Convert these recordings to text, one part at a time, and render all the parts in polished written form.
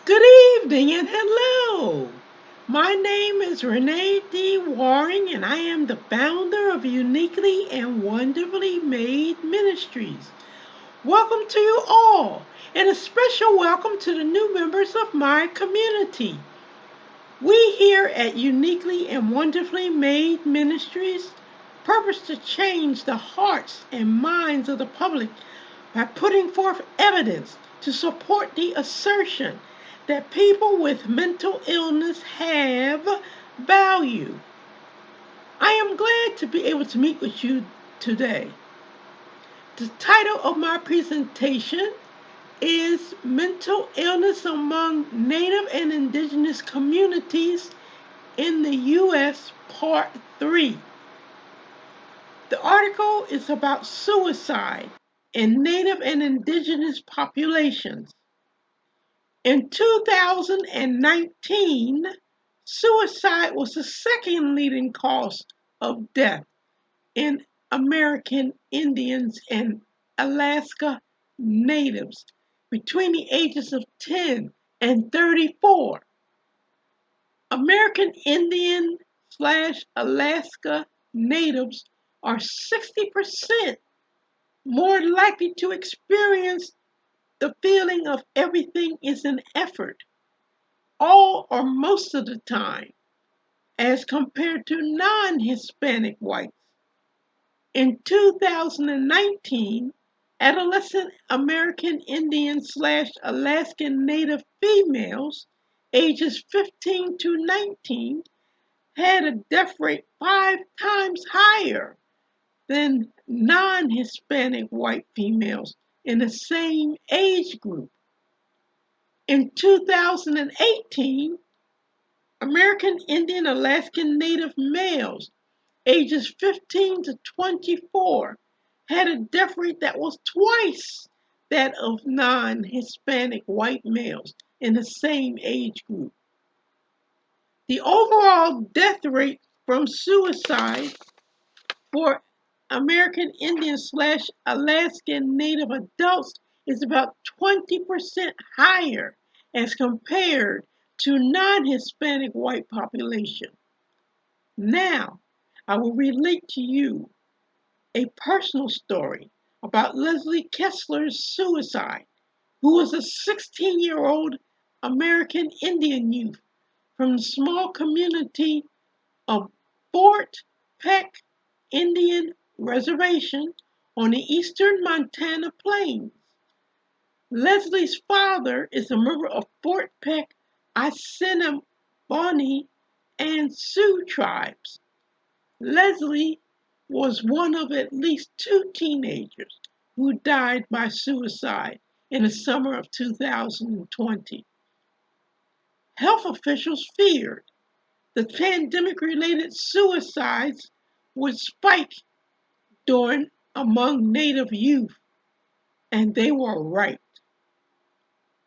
Good evening and hello. My name is Renee D. Waring, and I am the founder of Uniquely and Wonderfully Made Ministries. Welcome to you all, and a special welcome to the new members of my community. We here at Uniquely and Wonderfully Made Ministries purpose to change the hearts and minds of the public by putting forth evidence to support the assertion that people with mental illness have value. I am glad to be able to meet with you today. The title of my presentation is Mental Illness Among Native and Indigenous Communities in the U.S. Part 3. The article is about suicide in Native and Indigenous populations. In 2019, suicide was the second leading cause of death in American Indians and Alaska Natives between the ages of 10 and 34. American Indian slash Alaska Natives are 60% more likely to experience the feeling of everything is an effort, all or most of the time, as compared to non-Hispanic whites. In 2019, adolescent American Indian slash Alaskan Native females ages 15 to 19 had a death rate 5 times higher than non-Hispanic white females in the same age group. In 2018, American Indian Alaskan Native males ages 15 to 24 had a death rate that was twice that of non-Hispanic white males in the same age group. The overall death rate from suicide for American Indian slash Alaskan Native adults is about 20% higher as compared to non-Hispanic white population. Now, I will relate to you a personal story about Leslie Kessler's suicide, who was a 16-year-old American Indian youth from the small community of Fort Peck Indian Reservation on the eastern Montana plains. Leslie's father is a member of Fort Peck Assiniboine and Sioux tribes. Leslie was one of at least two teenagers who died by suicide in the summer of 2020. Health officials feared the pandemic-related suicides would spike during among Native youth, and they were right.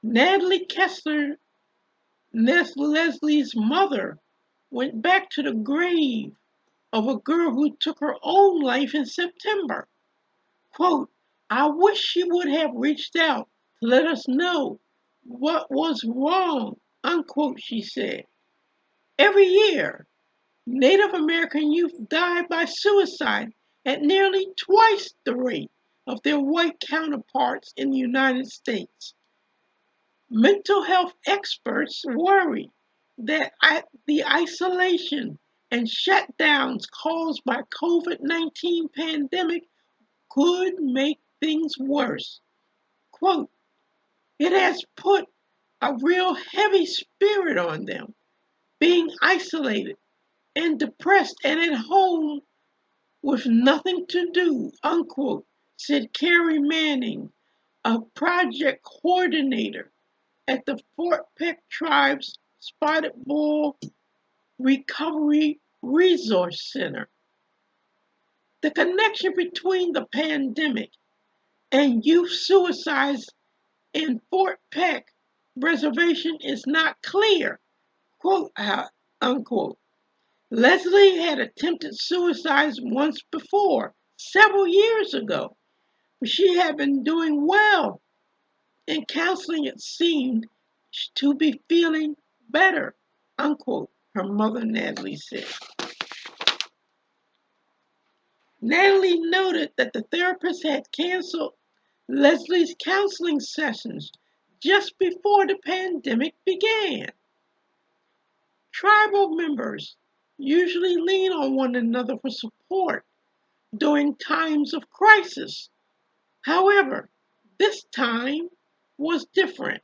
Natalie Kessler, Leslie's mother, went back to the grave of a girl who took her own life in September. Quote, I wish she would have reached out to let us know what was wrong, unquote, she said. Every year, Native American youth die by suicide at nearly twice the rate of their white counterparts in the United States. Mental health experts worry that the isolation and shutdowns caused by COVID-19 pandemic could make things worse. Quote, it has put a real heavy spirit on them, being isolated and depressed and at home with nothing to do, unquote, said Carrie Manning, a project coordinator at the Fort Peck Tribe's Spotted Bull Recovery Resource Center. The connection between the pandemic and youth suicides in Fort Peck Reservation is not clear, quote, unquote. Leslie had attempted suicide once before, several years ago, but she had been doing well. In counseling, it seemed to be feeling better, unquote, her mother Natalie said. Natalie noted that the therapist had canceled Leslie's counseling sessions just before the pandemic began. Tribal members usually lean on one another for support during times of crisis. However, this time was different.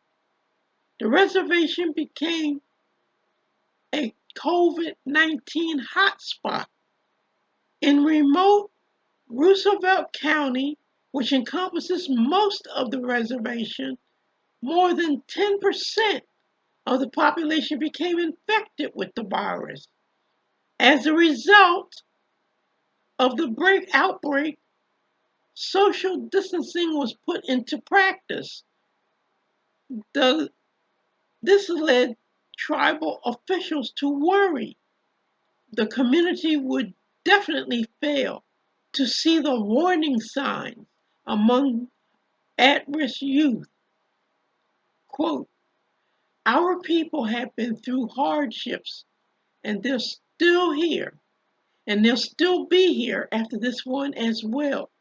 The reservation became a COVID-19 hotspot. In remote Roosevelt County, which encompasses most of the reservation, more than 10% of the population became infected with the virus. As a result of the outbreak, social distancing was put into practice. The, this led tribal officials to worry the community would definitely fail to see the warning signs among at-risk youth. Quote, our people have been through hardships and they're still here and they'll still be here after this one as well,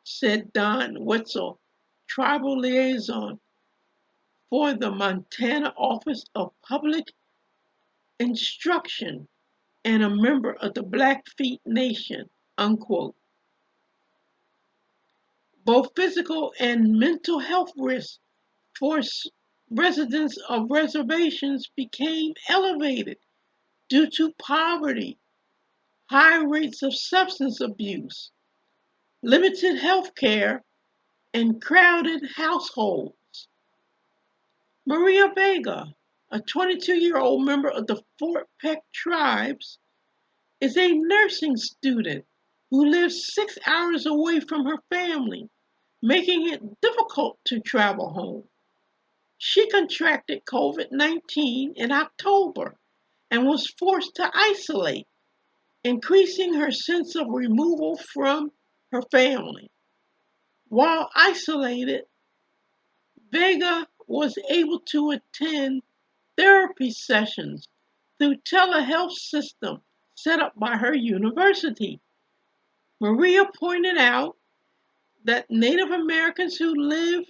said Don Wetzel, tribal liaison for the Montana Office of Public Instruction and a member of the Blackfeet Nation, unquote. Both physical and mental health risks for residents of reservations became elevated due to poverty, high rates of substance abuse, limited health care, and crowded households. Maria Vega, a 22-year-old member of the Fort Peck tribes, is a nursing student who lives 6 hours away from her family, making it difficult to travel home. She contracted COVID-19 in October and was forced to isolate, increasing her sense of removal from her family. While isolated, Vega was able to attend therapy sessions through telehealth system set up by her university. Maria pointed out that Native Americans who live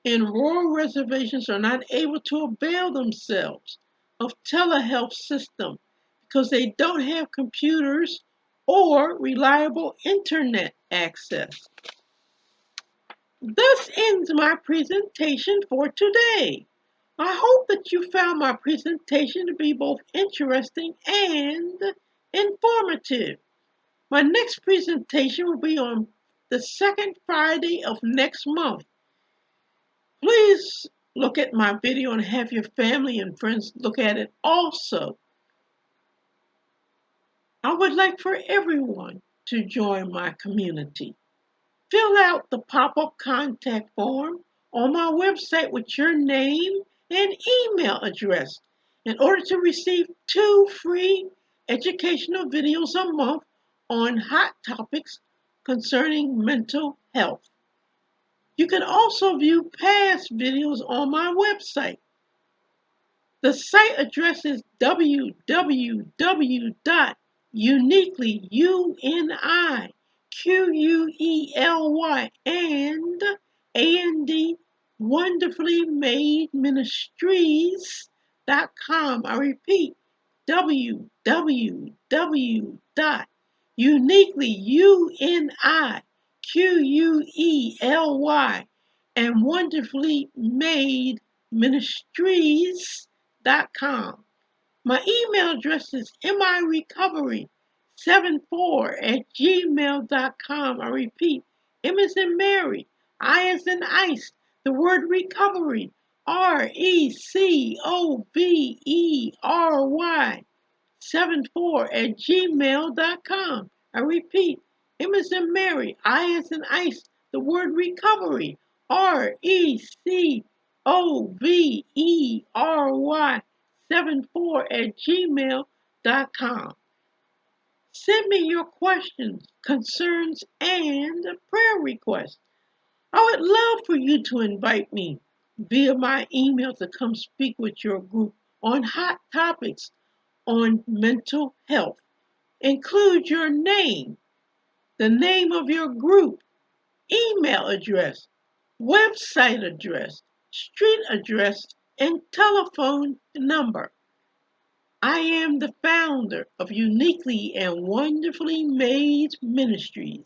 in rural reservations are not able to avail themselves of telehealth system because they don't have computers or reliable internet access. Thus ends my presentation for today. I hope that you found my presentation to be both interesting and informative. My next presentation will be on the second Friday of next month. Please look at my video and have your family and friends look at it also. I would like for everyone to join my community. Fill out the pop-up contact form on my website with your name and email address in order to receive 2 free educational videos a month on hot topics concerning mental health. You can also view past videos on my website. The site address is www.uniquely wonderfully made ministries.com. I repeat, www.uniquely and wonderfully made ministries.com. My email address is mirecovery74@gmail.com. I repeat, M as in Mary, I as in ice, the word recovery, RECOVERY 74@gmail.com. I repeat, M as in Mary, I as in ice, the word recovery, RECOVERY 74@gmail.com. Send me your questions, concerns, and prayer requests. I would love for you to invite me via my email to come speak with your group on hot topics on mental health. Include your name, the name of your group, email address, website address, street address, and telephone number. I am the founder of Uniquely and Wonderfully Made Ministries.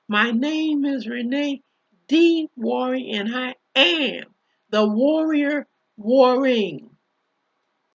My name is Renee D. Warring, and I am the warrior warring.